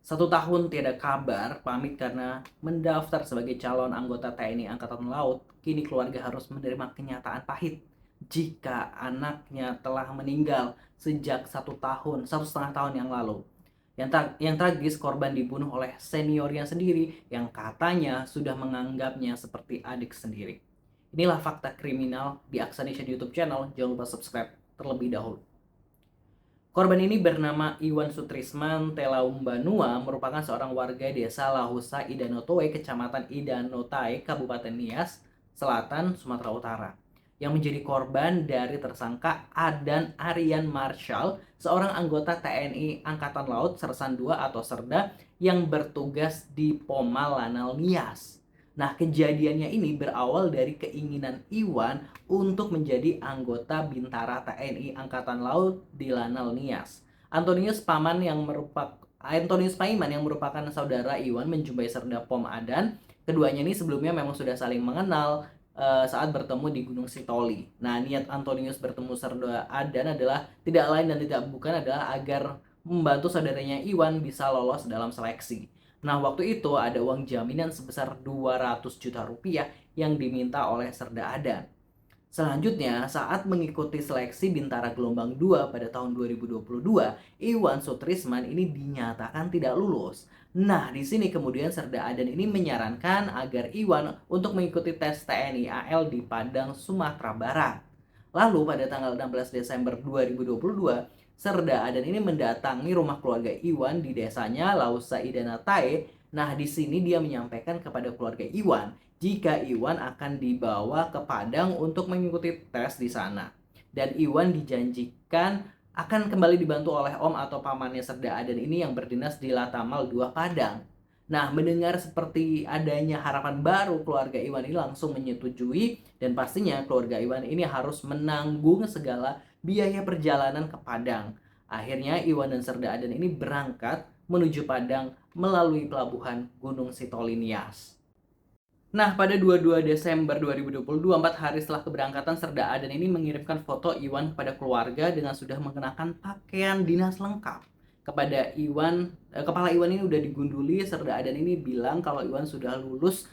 1 tahun tiada kabar, pamit karena mendaftar sebagai calon anggota TNI Angkatan Laut, kini keluarga harus menerima kenyataan pahit jika anaknya telah meninggal sejak 1 tahun, 1,5 tahun yang lalu. Yang tragis, korban dibunuh oleh seniornya sendiri yang katanya sudah menganggapnya seperti adik sendiri. Inilah fakta kriminal di Aksanation YouTube channel. Jangan lupa subscribe terlebih dahulu. Korban ini bernama Iwan Sutrisman Telaumbanua, merupakan seorang warga desa Lahusa Idanotoe, kecamatan Idanotae, Kabupaten Nias, Selatan, Sumatera Utara, yang menjadi korban dari tersangka Adan Aryan Marshall, seorang anggota TNI Angkatan Laut Sersan II atau Serda yang bertugas di Poma Lanal Nias. Nah, kejadiannya ini berawal dari keinginan Iwan untuk menjadi anggota Bintara TNI Angkatan Laut di Lanal Nias. Antonius Paiman yang merupakan saudara Iwan menjumpai Serda Pom Adan. Keduanya ini sebelumnya memang sudah saling mengenal saat bertemu di Gunung Sitoli. Nah, niat Antonius bertemu Serda Adan adalah tidak lain dan tidak bukan adalah agar membantu saudaranya Iwan bisa lolos dalam seleksi. Nah, waktu itu ada uang jaminan sebesar 200 juta rupiah yang diminta oleh Serda Adan. Selanjutnya, saat mengikuti seleksi Bintara Gelombang 2 pada tahun 2022, Iwan Sutrisman ini dinyatakan tidak lulus. Nah, di sini kemudian Serda Adan ini menyarankan agar Iwan untuk mengikuti tes TNI AL di Padang, Sumatera Barat. Lalu pada tanggal 16 Desember 2022, Serda Adan ini mendatangi rumah keluarga Iwan di desanya Lausa Idanatai. Nah, di sini dia menyampaikan kepada keluarga Iwan jika Iwan akan dibawa ke Padang untuk mengikuti tes di sana. Dan Iwan dijanjikan akan kembali dibantu oleh om atau pamannya Serda Adan ini yang berdinas di Latamal 2 Padang. Nah, mendengar seperti adanya harapan baru, keluarga Iwan ini langsung menyetujui dan pastinya keluarga Iwan ini harus menanggung segala biaya perjalanan ke Padang. Akhirnya Iwan dan Serda Adan ini berangkat menuju Padang melalui pelabuhan Gunung Sitoli Nias. Nah, pada 22 Desember 2022, 4 hari setelah keberangkatan, Serda Adan ini mengirimkan foto Iwan kepada keluarga dengan sudah mengenakan pakaian dinas lengkap. Kepala Iwan ini udah digunduli. Serda Adan ini bilang kalau Iwan sudah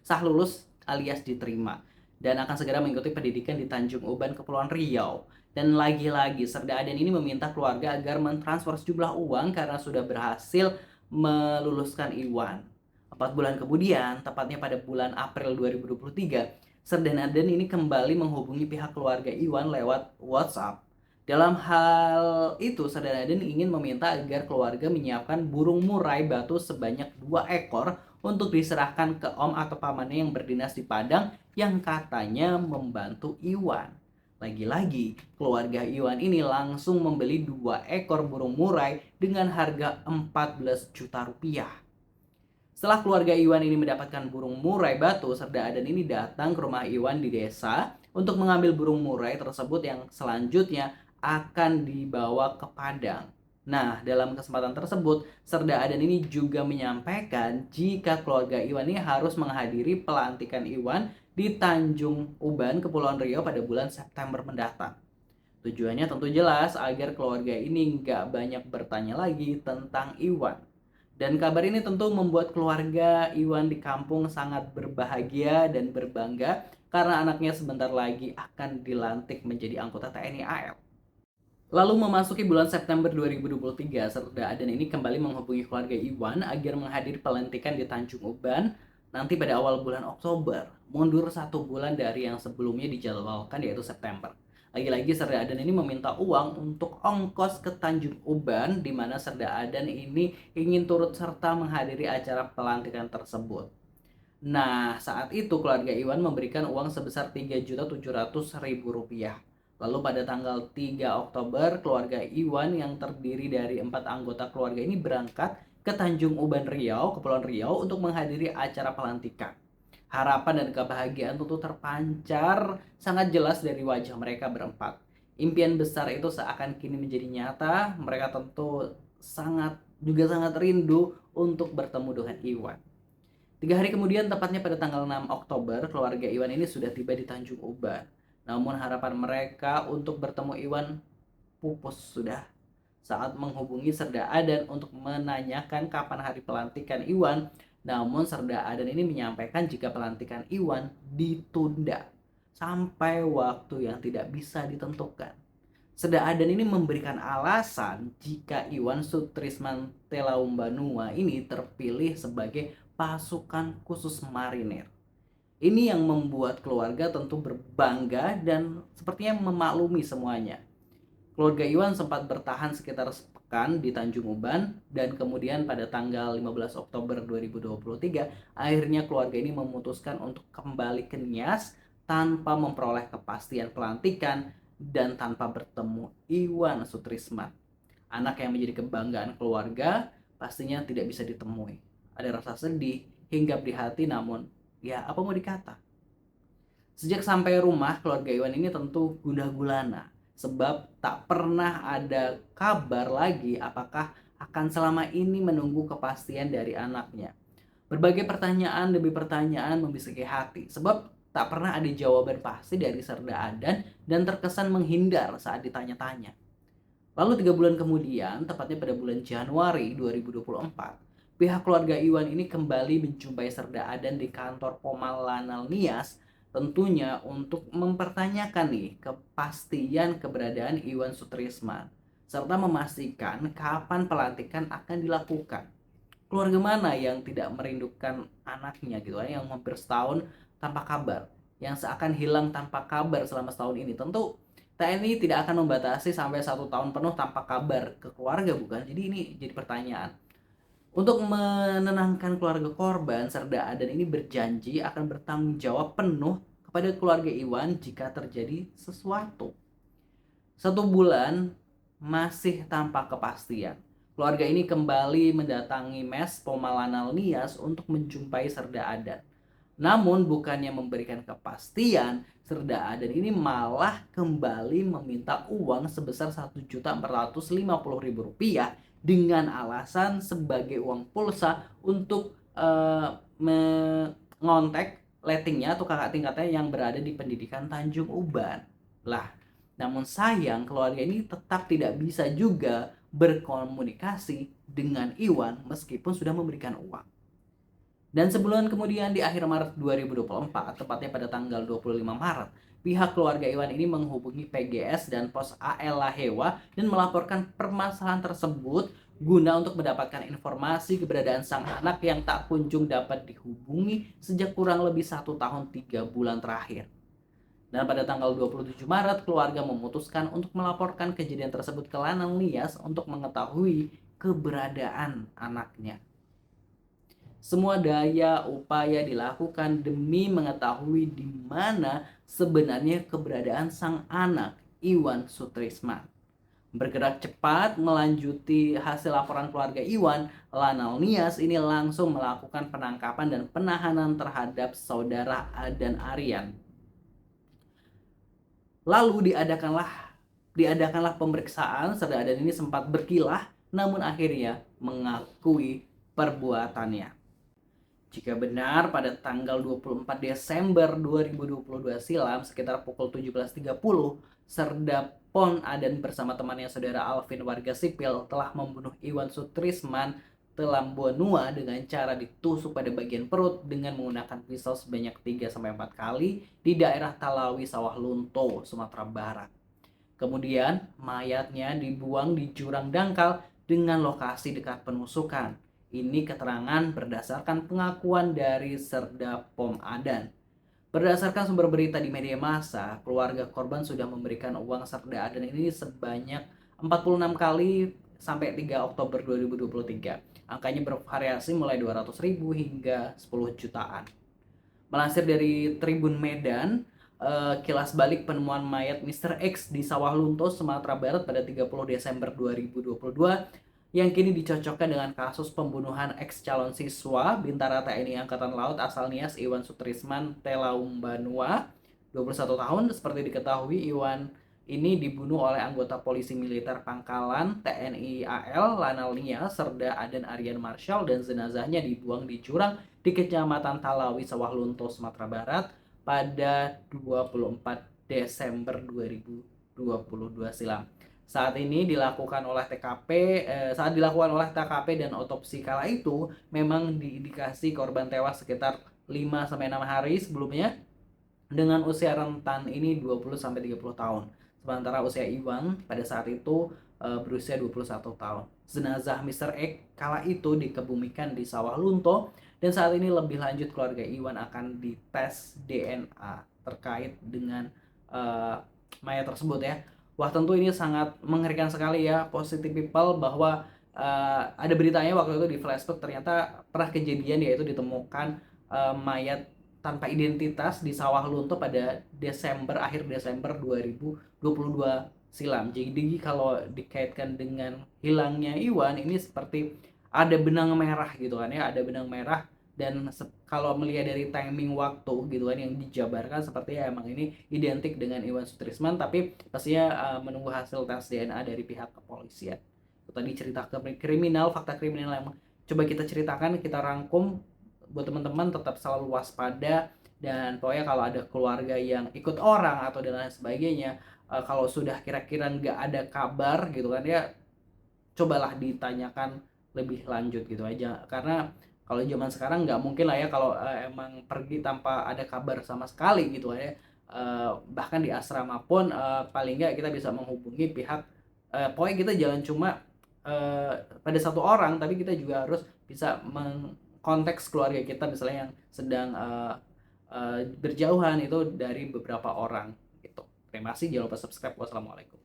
sah lulus alias diterima dan akan segera mengikuti pendidikan di Tanjung Uban, Kepulauan Riau. Dan lagi-lagi Serda Adan ini meminta keluarga agar mentransfer sejumlah uang karena sudah berhasil meluluskan Iwan. 4 bulan kemudian, tepatnya pada bulan April 2023, Serda Adan ini kembali menghubungi pihak keluarga Iwan lewat WhatsApp. Dalam hal itu, Serda Adan ingin meminta agar keluarga menyiapkan burung murai batu sebanyak 2 ekor untuk diserahkan ke om atau pamannya yang berdinas di Padang yang katanya membantu Iwan. Lagi-lagi, keluarga Iwan ini langsung membeli 2 ekor burung murai dengan harga 14 juta rupiah. Setelah keluarga Iwan ini mendapatkan burung murai batu, Serda Adan ini datang ke rumah Iwan di desa untuk mengambil burung murai tersebut yang selanjutnya akan dibawa ke Padang. Nah, dalam kesempatan tersebut, Serda Adan ini juga menyampaikan jika keluarga Iwan ini harus menghadiri pelantikan Iwan di Tanjung Uban, Kepulauan Riau pada bulan September mendatang. Tujuannya tentu jelas agar keluarga ini nggak banyak bertanya lagi tentang Iwan. Dan kabar ini tentu membuat keluarga Iwan di kampung sangat berbahagia dan berbangga karena anaknya sebentar lagi akan dilantik menjadi anggota TNI AL. Lalu memasuki bulan September 2023, Serda Adan ini kembali menghubungi keluarga Iwan agar menghadiri pelantikan di Tanjung Uban nanti pada awal bulan Oktober, mundur 1 bulan dari yang sebelumnya dijadwalkan yaitu September. Lagi-lagi Serda Adan ini meminta uang untuk ongkos ke Tanjung Uban, di mana Serda Adan ini ingin turut serta menghadiri acara pelantikan tersebut. Nah, saat itu keluarga Iwan memberikan uang sebesar 3.700.000 rupiah. Lalu pada tanggal 3 Oktober, keluarga Iwan yang terdiri dari 4 anggota keluarga ini berangkat ke Tanjung Uban Riau, Kepulauan Riau untuk menghadiri acara pelantikan. Harapan dan kebahagiaan tentu terpancar sangat jelas dari wajah mereka berempat. Impian besar itu seakan kini menjadi nyata. Mereka tentu sangat rindu untuk bertemu dengan Iwan. 3 hari kemudian, tepatnya pada tanggal 6 Oktober, keluarga Iwan ini sudah tiba di Tanjung Uban. Namun harapan mereka untuk bertemu Iwan pupus sudah. saat menghubungi Serda Adan untuk menanyakan kapan hari pelantikan Iwan. Namun Serda Adan ini menyampaikan jika pelantikan Iwan ditunda sampai waktu yang tidak bisa ditentukan. Serda Adan ini memberikan alasan jika Iwan Sutrisman Telaumbanua ini terpilih sebagai pasukan khusus marinir. Ini yang membuat keluarga tentu berbangga dan sepertinya memaklumi semuanya. Keluarga Iwan sempat bertahan sekitar sepekan di Tanjung Uban dan kemudian pada tanggal 15 Oktober 2023 akhirnya keluarga ini memutuskan untuk kembali ke Nias tanpa memperoleh kepastian pelantikan dan tanpa bertemu Iwan Sutrisman. Anak yang menjadi kebanggaan keluarga pastinya tidak bisa ditemui. Ada rasa sedih hingga prihatin, namun ya apa mau dikata. Sejak sampai rumah, keluarga Iwan ini tentu gundah gulana sebab tak pernah ada kabar lagi apakah akan selama ini menunggu kepastian dari anaknya. Berbagai pertanyaan demi pertanyaan membisiki hati sebab tak pernah ada jawaban pasti dari Serda Adan dan terkesan menghindar saat ditanya-tanya. Lalu 3 bulan kemudian, tepatnya pada bulan Januari 2024, pihak keluarga Iwan ini kembali menjumpai Serda Adan di kantor Pomal Lanal Nias, tentunya untuk mempertanyakan nih kepastian keberadaan Iwan Sutrisman serta memastikan kapan pelantikan akan dilakukan. Keluarga mana yang tidak merindukan anaknya gitu kan, yang hampir setahun tanpa kabar, yang seakan hilang tanpa kabar selama setahun ini. Tentu TNI tidak akan membatasi sampai 1 tahun penuh tanpa kabar ke keluarga, bukan? Jadi ini jadi pertanyaan. Untuk menenangkan keluarga korban, Serda Adan ini berjanji akan bertanggung jawab penuh kepada keluarga Iwan jika terjadi sesuatu. 1 bulan masih tanpa kepastian. Keluarga ini kembali mendatangi mes Pomalanal Nias untuk menjumpai Serda Adan. Namun bukannya memberikan kepastian, Serda Adan ini malah kembali meminta uang sebesar Rp1.450.000 dengan alasan sebagai uang pulsa untuk mengontak lettingnya atau kakak tingkatnya yang berada di pendidikan Tanjung Uban. Lah, namun sayang keluarga ini tetap tidak bisa juga berkomunikasi dengan Iwan meskipun sudah memberikan uang. Dan sebulan kemudian di akhir Maret 2024, tepatnya pada tanggal 25 Maret, pihak keluarga Iwan ini menghubungi PGS dan Pos AL Lahewa dan melaporkan permasalahan tersebut guna untuk mendapatkan informasi keberadaan sang anak yang tak kunjung dapat dihubungi sejak kurang lebih 1 tahun 3 bulan terakhir. Dan pada tanggal 27 Maret, keluarga memutuskan untuk melaporkan kejadian tersebut ke Lanal Nias untuk mengetahui keberadaan anaknya. Semua daya upaya dilakukan demi mengetahui di mana sebenarnya keberadaan sang anak, Iwan Sutrisman. Bergerak cepat melanjuti hasil laporan keluarga Iwan, Lanal Nias ini langsung melakukan penangkapan dan penahanan terhadap saudara Adan Aryan. Lalu diadakanlah pemeriksaan. Serda Adan ini sempat berkilah, namun akhirnya mengakui perbuatannya. Jika benar, pada tanggal 24 Desember 2022 silam, sekitar pukul 17.30, Serda Pon Adan bersama temannya saudara Alvin warga sipil telah membunuh Iwan Sutrisman Telaumbanua dengan cara ditusuk pada bagian perut dengan menggunakan pisau sebanyak 3-4 kali di daerah Talawi Sawah Lunto, Sumatera Barat. Kemudian mayatnya dibuang di jurang dangkal dengan lokasi dekat penusukan. Ini keterangan berdasarkan pengakuan dari Serda Pom Adan. Berdasarkan sumber berita di media massa, keluarga korban sudah memberikan uang Serda Adan ini sebanyak 46 kali sampai 3 Oktober 2023. Angkanya bervariasi mulai 200.000 hingga 10 jutaan. Melansir dari Tribun Medan, kilas balik penemuan mayat Mr. X di Sawah Lunto, Sumatera Barat pada 30 Desember 2022 yang kini dicocokkan dengan kasus pembunuhan ex calon siswa Bintara TNI Angkatan Laut asal Nias Iwan Sutrisman Telaumbanua, 21 tahun. Seperti diketahui, Iwan ini dibunuh oleh anggota polisi militer Pangkalan TNI AL Lanal Nias Serda Adan Aryan Marshall dan jenazahnya dibuang di jurang di Kecamatan Talawi Sawah Lunto, Sumatera Barat pada 24 Desember 2022 silam. Saat dilakukan oleh TKP dan otopsi kala itu memang diindikasi korban tewas sekitar 5 sampai 6 hari sebelumnya dengan usia rentan ini 20 sampai 30 tahun. Sementara usia Iwan pada saat itu berusia 21 tahun. Jenazah Mr. X kala itu dikebumikan di Sawah Lunto dan saat ini lebih lanjut keluarga Iwan akan dites DNA terkait dengan uh, mayat tersebut ya. Wah, tentu ini sangat mengerikan sekali ya, positive people, bahwa ada beritanya waktu itu di Facebook ternyata pernah kejadian yaitu ditemukan mayat tanpa identitas di Sawah Lunto pada akhir Desember 2022 silam. Jadi kalau dikaitkan dengan hilangnya Iwan ini seperti ada benang merah gitu kan ya, ada benang merah. Dan kalau melihat dari timing waktu gitu kan yang dijabarkan sepertinya emang ini identik dengan Iwan Sutrisman, tapi pastinya menunggu hasil tes DNA dari pihak kepolisian. Itu tadi cerita kriminal, fakta kriminal yang coba kita ceritakan, kita rangkum buat teman-teman tetap selalu waspada. Dan pokoknya kalau ada keluarga yang ikut orang atau dan lain sebagainya, kalau sudah kira-kira nggak ada kabar gitu kan ya, cobalah ditanyakan lebih lanjut gitu aja, karena kalau zaman sekarang nggak mungkin lah ya kalau emang pergi tanpa ada kabar sama sekali gitu ya. Bahkan di asrama pun paling nggak kita bisa menghubungi pihak, pokoknya kita jangan cuma pada satu orang, tapi kita juga harus bisa mengkonteks keluarga kita misalnya yang sedang berjauhan itu dari beberapa orang gitu. Terima kasih, jangan lupa subscribe. Wassalamualaikum.